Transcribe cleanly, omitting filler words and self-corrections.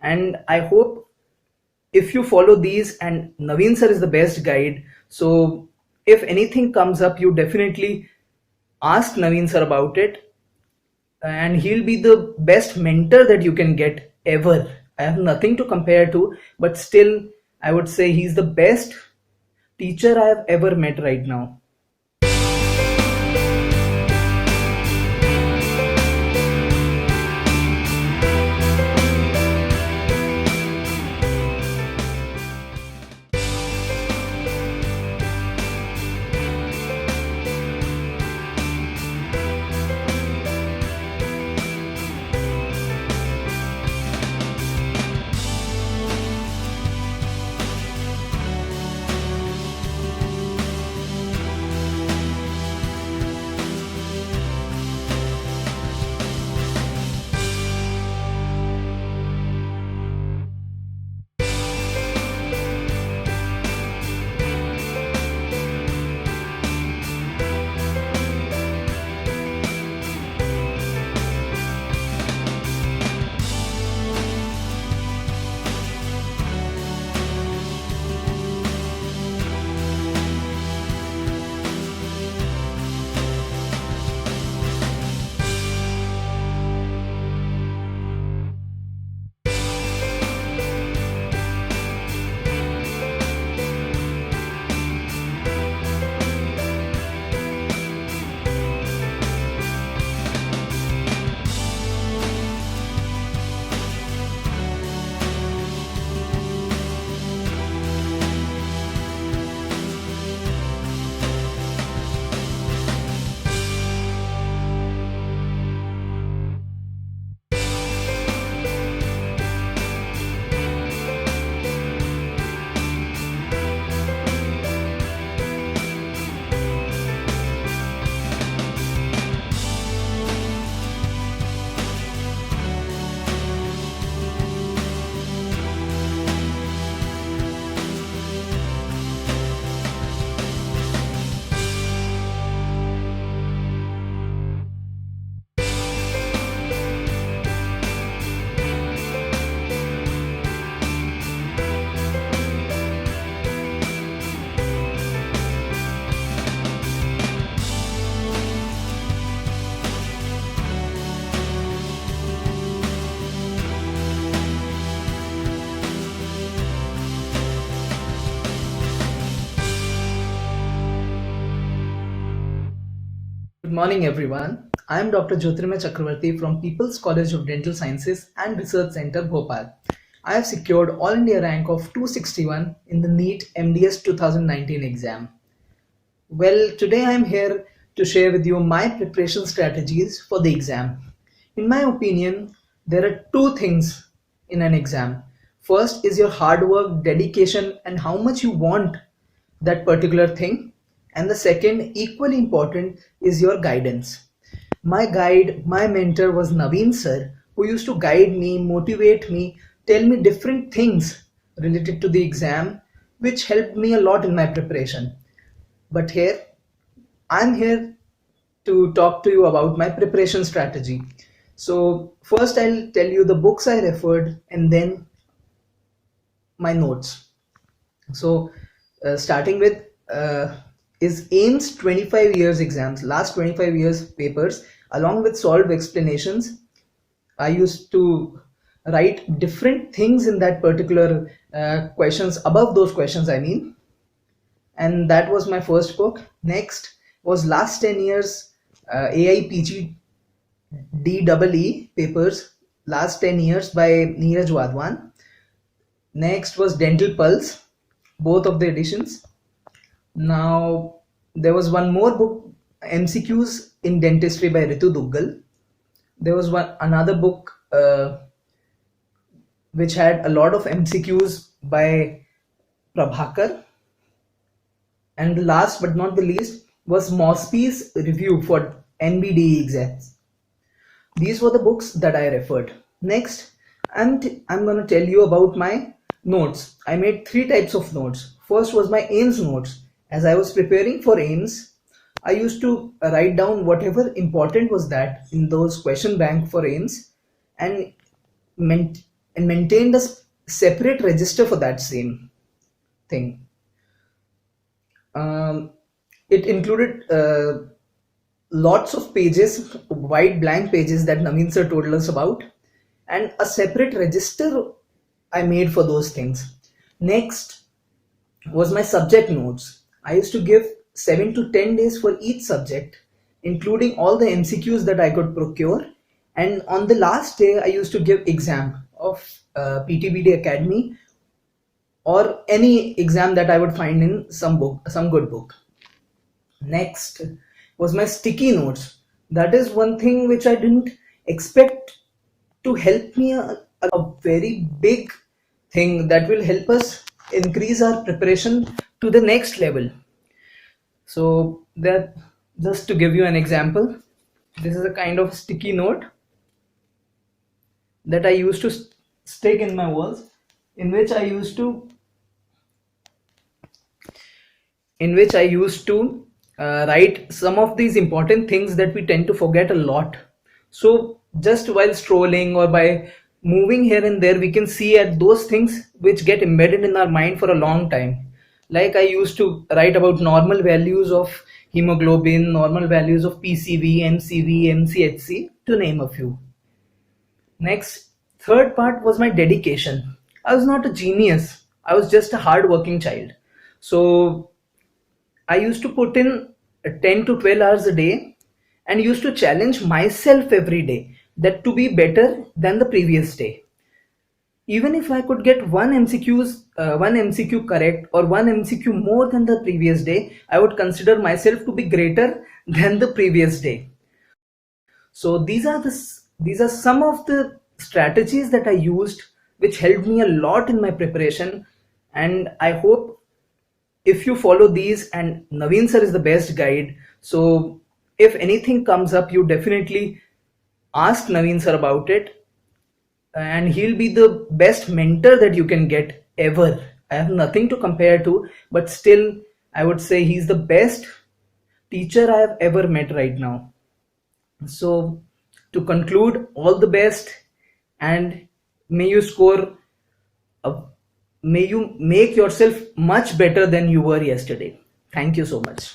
And I hope if you follow these, and Naveen sir is the best guide, so if anything comes up, you definitely ask Naveen sir about it, and he'll be the best mentor that you can get ever. I have nothing to compare to, but still, I would say he's the best teacher I have ever met right now. Good morning, everyone. I am Dr. Jyotirmay Chakrawarty from People's College of Dental Sciences and Research Center, Bhopal. I have secured All India rank of 261 in the NEET MDS 2019 exam. Well, today I am here to share with you my preparation strategies for the exam. In my opinion, there are two things in an exam. First is your hard work, dedication, and how much you want that particular thing. And the second, equally important, is your guidance. My guide, my mentor was Naveen sir, who used to guide me, motivate me, tell me different things related to the exam, which helped me a lot in my preparation. But I'm here to talk to you about my preparation strategy. So first I'll tell you the books I referred and then my notes. So starting with is AIMS 25 years exams, last 25 years papers, along with solved explanations. I used to write different things in that particular questions, above those questions I mean. And that was my first book. Next was last 10 years AIPG DEE papers, last 10 years by Neeraj Wadhwan. Next was Dental Pulse, both of the editions. Now there was one more book, MCQs in Dentistry by Ritu Duggal. There was another book which had a lot of MCQs by Prabhakar. And last but not the least was Mosby's review for NBDE exams. These were the books that I referred. Next, I'm going to tell you about my notes. I made three types of notes. First was my AIMS notes. As I was preparing for AIMS, I used to write down whatever important was that in those question bank for AIMS and and maintained a separate register for that same thing. Um, it included lots of pages, white blank pages that Naveen sir told us about, and a separate register I made for those things. Next was my subject notes. I used to give 7 to 10 days for each subject, including all the MCQs that I could procure. And on the last day, I used to give exam of PTBD Academy or any exam that I would find in some book, some good book. Next was my sticky notes. That is one thing which I didn't expect to help me a very big thing that will help us increase our preparation to the next level. So that, just to give you an example, this is a kind of sticky note that I used to stick in my walls, in which I used to write some of these important things that we tend to forget a lot. So just while strolling or by moving here and there, we can see at those things which get embedded in our mind for a long time. Like I used to write about normal values of hemoglobin, normal values of PCV, MCV, MCHC, to name a few. Next, third part was my dedication. I was not a genius. I was just a hard-working child. So I used to put in 10 to 12 hours a day and used to challenge myself every day that to be better than the previous day. Even if I could get one MCQ correct or one MCQ more than the previous day, I would consider myself to be greater than the previous day. So these are some of the strategies that I used which helped me a lot in my preparation, and I hope if you follow these, and Naveen sir is the best guide, so if anything comes up, you definitely ask Naveen sir about it, and he'll be the best mentor that you can get ever. I have nothing to compare to, but still I would say he's the best teacher I have ever met right now. So to conclude, all the best, and may you score a, may you make yourself much better than you were yesterday. Thank you so much.